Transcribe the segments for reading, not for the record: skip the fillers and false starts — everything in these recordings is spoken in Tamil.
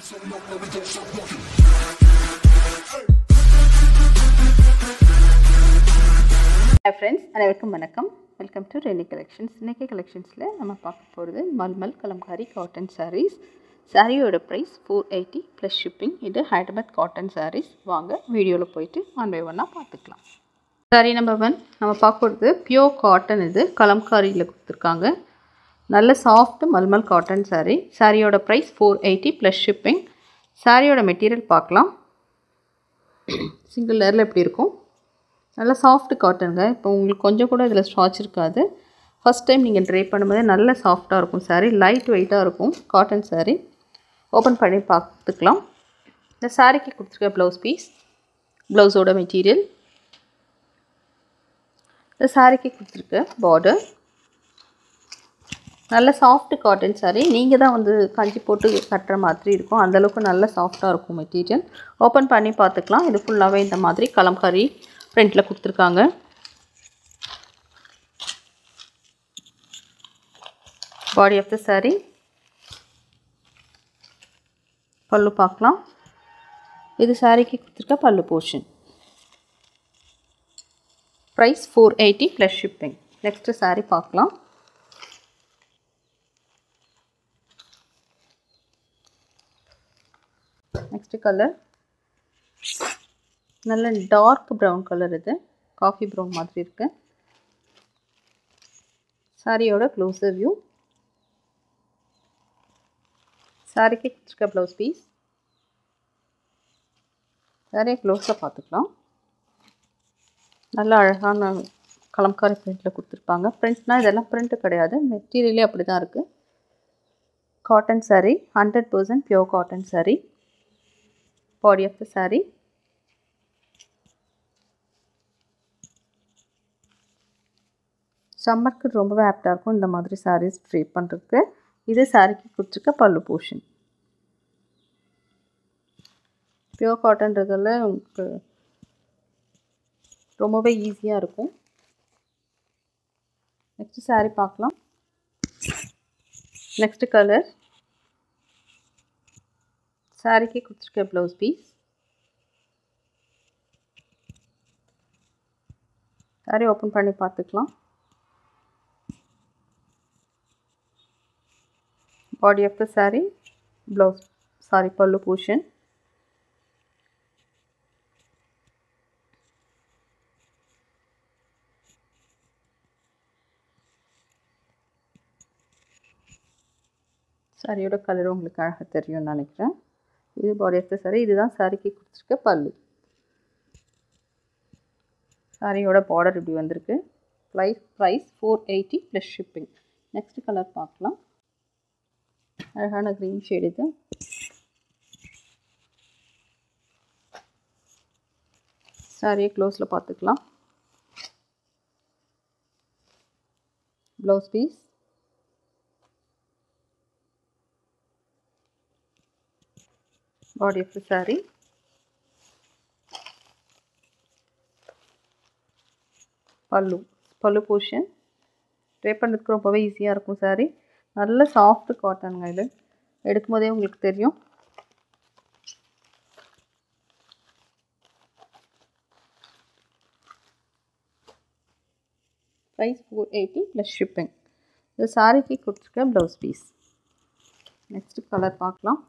Hi friends, அனைவருக்கும் வணக்கம். Welcome to Rennie collections. இன்னைக்கு கலெக்ஷன்ஸில் நம்ம பார்க்க போகிறது மல்மல் கலம்காரி காட்டன் சாரீஸ். சாரியோட ப்ரைஸ் 480 ப்ளஸ் ஷிப்பிங். இது ஹைதராபாத் காட்டன் சாரீஸ். வாங்க வீடியோவில் போயிட்டு ஒன் பை ஒன்னாக பார்த்துக்கலாம். சாரி நம்பர் 1 நம்ம பார்க்குறது பியோர் காட்டன். இது கலம்காரியில் கொடுத்துருக்காங்க. நல்ல சாஃப்ட் மல்மல் காட்டன் சாரீ. சாரியோட ப்ரைஸ் 480 ப்ளஸ் ஷிப்பிங். சாரியோட மெட்டீரியல் பார்க்கலாம். சிங்கிள் லேயரில் எப்படி இருக்கும், நல்லா சாஃப்ட் காட்டனுங்க. இப்போ உங்களுக்கு கொஞ்சம் கூட இதில் ஸ்டாச் இருக்காது. ஃபஸ்ட் டைம் நீங்கள் ட்ரை பண்ணும்போது நல்ல சாஃப்டாக இருக்கும் சாரீ. லைட் வெயிட்டாக இருக்கும் காட்டன் சாரீ. ஓப்பன் பண்ணி பார்த்துக்கலாம். இந்த சாரீக்கு கொடுத்துருக்க ப்ளவுஸ் பீஸ், ப்ளவுஸோட மெட்டீரியல், இந்த சாரீக்கு கொடுத்துருக்க பார்டர். நல்ல சாஃப்ட் காட்டன் சாரீ. நீங்கள் தான் வந்து கஞ்சி போட்டு கட்டுற மாதிரி இருக்கும். அந்தளவுக்கு நல்ல சாஃப்டாக இருக்கும் மெட்டீரியல். ஓப்பன் பண்ணி பார்த்துக்கலாம். இது ஃபுல்லாகவே இந்த மாதிரி கலம்காரி பிரிண்டில் கொடுத்துருக்காங்க. பாடி ஆஃப் த சாரீ, பல்லு பார்க்கலாம். இது சாரீக்கு கொடுத்துருக்க பல்லு portion. Price 480 plus shipping. Next sari பார்க்கலாம். நெக்ஸ்ட் கலர் நல்ல டார்க் ப்ரௌன் கலர். இது காஃபி ப்ரௌன் மாதிரி இருக்கு. சாரியோட க்ளோஸர் வியூ. சாரிக்கு கொடுத்துருக்க ப்ளவுஸ் பீஸ். சாரியை க்ளோஸாக பார்த்துக்கலாம். நல்ல அழகான கலம்காரி பிரிண்டில் கொடுத்துருப்பாங்க. பிரிண்ட்னால் இதெல்லாம் பிரிண்ட்டு கிடையாது, மெட்டீரியலே அப்படி தான் இருக்குது. Cotton sari, 100% pure cotton sari. Body of the sari. சம்மருக்கு ரொம்பவே ஆப்டாக இருக்கும் இந்த மாதிரி சாரீஸ் ட்ரை பண்ணுறதுக்கு. இது சாரீக்கு கொடுத்துருக்க பல்லு போர்ஷன். பியோர் காட்டன்றதில் உங்களுக்கு ரொம்பவே ஈஸியாக இருக்கும். நெக்ஸ்ட் சாரீ பார்க்கலாம். Next colour. சாரீக்கு கொடுத்துருக்க ப்ளவுஸ் பீஸ். சாரீ ஓப்பன் பண்ணி பார்த்துக்கலாம். Body of the sari, blouse pallu portion. சாரியோட கலர் உங்களுக்கு அழகாக தெரியும்னு நினைக்கிறேன். இது பாடி ஆஃப் த சாரீ. இதுதான் சாரீக்கு கொடுத்துருக்க பல்லு. சாரியோட பார்டர் இப்படி வந்திருக்கு. Price 480 plus shipping. Next colour பார்க்கலாம். அழகான க்ரீன் ஷேட். இது சாரியை க்ளோஸில் பார்த்துக்கலாம். Blouse piece, body of the sari, பல்லு போர்ஷன். ட்ரை பண்ணுறதுக்கு ரொம்பவே ஈஸியாக இருக்கும் சாரீ. நல்ல சாஃப்ட் காட்டனுங்க. இது எடுக்கும் போதே உங்களுக்கு தெரியும். Price 480 plus shipping. இது சாரீக்கு கொடுத்துருக்க ப்ளவுஸ் பீஸ். நெக்ஸ்ட் கலர் பார்க்கலாம்.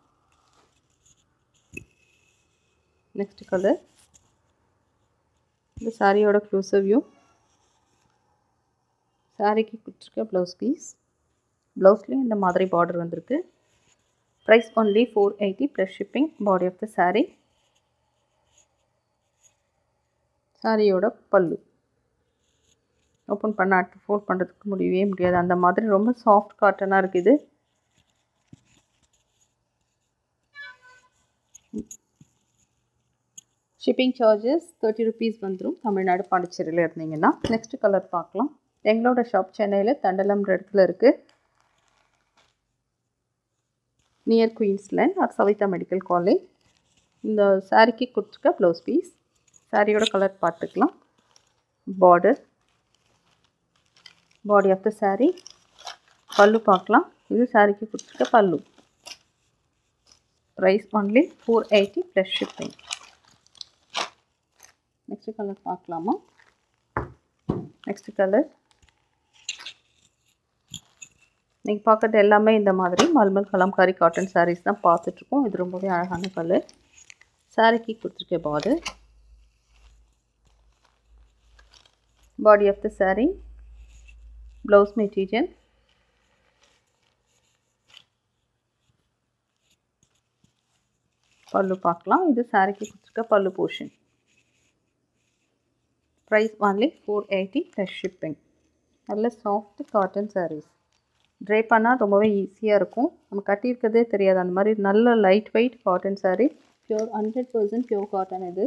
Next colour. இது சாரியோட க்ளோஸர் வியூ. சாரீக்கு கொடுத்துருக்க ப்ளவுஸ் பீஸ். ப்ளவுஸ்லேயும் இந்த மாதிரி பார்டர் வந்திருக்கு. Price only 480 plus shipping. Body of the sari. சாரியோட பல்லு. ஓப்பன் பண்ண ஃபோல்ட் பண்ணுறதுக்கு முடியவே முடியாது. அந்த மாதிரி ரொம்ப சாஃப்ட் காட்டனாக இருக்குது. ஷிப்பிங் சார்ஜஸ் 30 ருபீஸ் வந்துடும் தமிழ்நாடு பாண்டிச்சேரியில் இருந்தீங்கன்னா. நெக்ஸ்ட் கலர் பார்க்கலாம். எங்களோட ஷாப் சென்னையில் தண்டலம்ன்ற இடத்துல இருக்குது. Near Queensland or Saveetha medical college. இந்த சாரீக்கு கொடுத்துருக்க ப்ளவுஸ் பீஸ். சாரியோட கலர் பார்த்துக்கலாம். Border, body of the sari, பல்லு பார்க்கலாம். இது சாரீக்கு கொடுத்துருக்க பல்லு. Price only 480 plus shipping. Next colour பார்க்கலாமா? நெக்ஸ்ட் கலர் நீங்கள் பார்க்குறது எல்லாமே இந்த மாதிரி மல்மல் கலம்காரி காட்டன் சாரீஸ் தான் பார்த்துட்ருக்கோம். இது ரொம்பவே அழகான கலர். சாரீக்கு கொடுத்துருக்க border, body of the sari, blouse material, பல்லு பார்க்கலாம். இது சாரீக்கு கொடுத்துருக்க பல்லு portion. Price only 480 plus shipping. நல்ல சாஃப்ட் காட்டன் சாரீஸ். ட்ரை பண்ணால் ரொம்பவே ஈஸியாக இருக்கும். நம்ம கட்டியிருக்கிறதே தெரியாது. அந்த மாதிரி நல்ல light weight cotton sari. Pure 100% pure cotton இது.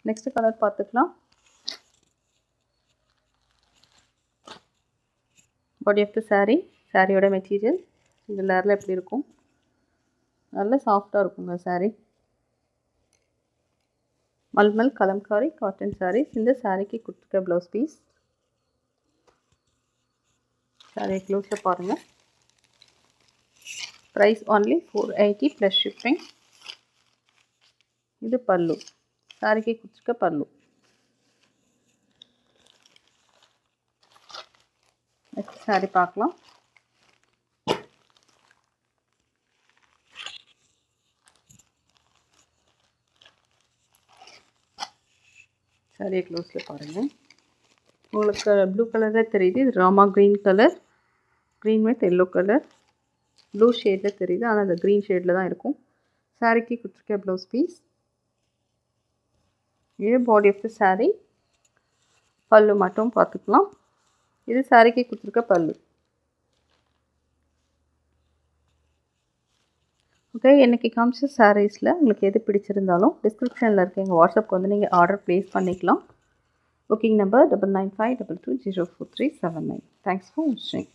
நெக்ஸ்ட் கலர் பார்த்துக்கலாம். பாடி ஆஃப் த சாரீ, சாரியோட மெட்டீரியல் இந்த லேரில் எப்படி இருக்கும்? நல்ல சாஃப்டாக இருக்குங்க சாரீ. மல்மல் கலம்காரி காட்டன் சாரீஸ். இந்த சாரீக்கு கொடுத்துருக்க ப்ளவுஸ் பீஸ். சாரீ க்ளோஸில் பாருங்கள். Price only 480 plus shipping. இது பல்லு, சாரீக்கு கொடுத்துருக்க பல்லு. நெக்ஸ்ட் சாரீ பார்க்கலாம். சாரியை க்ளோஸில் பாருங்கள். உங்களுக்கு ப்ளூ கலரில் தெரியுது. இது Rama green colour. Green with yellow colour. Blue ஷேடில் தெரியுது, ஆனால் அந்த க்ரீன் ஷேடில் தான் இருக்கும். சாரீக்கு கொடுத்துருக்க ப்ளவுஸ் பீஸ். இது பாடி ஆஃப் த சாரீ. பல்லு மட்டும் பார்த்துக்கலாம். இது சாரீக்கு கொடுத்துருக்க பல்லு. ஓகே, இன்றைக்கி காமிச்ச சாரீஸில் உங்களுக்கு எது பிடிச்சிருந்தாலும் டிஸ்கிரிப்ஷனில் இருக்க எங்கள் வாட்ஸ்அப்க்கு வந்து நீங்கள் ஆர்டர் ப்ளேஸ் பண்ணிக்கலாம். Booking number 9952204379. தேங்க்ஸ் ஃபார் வாட்சிங்.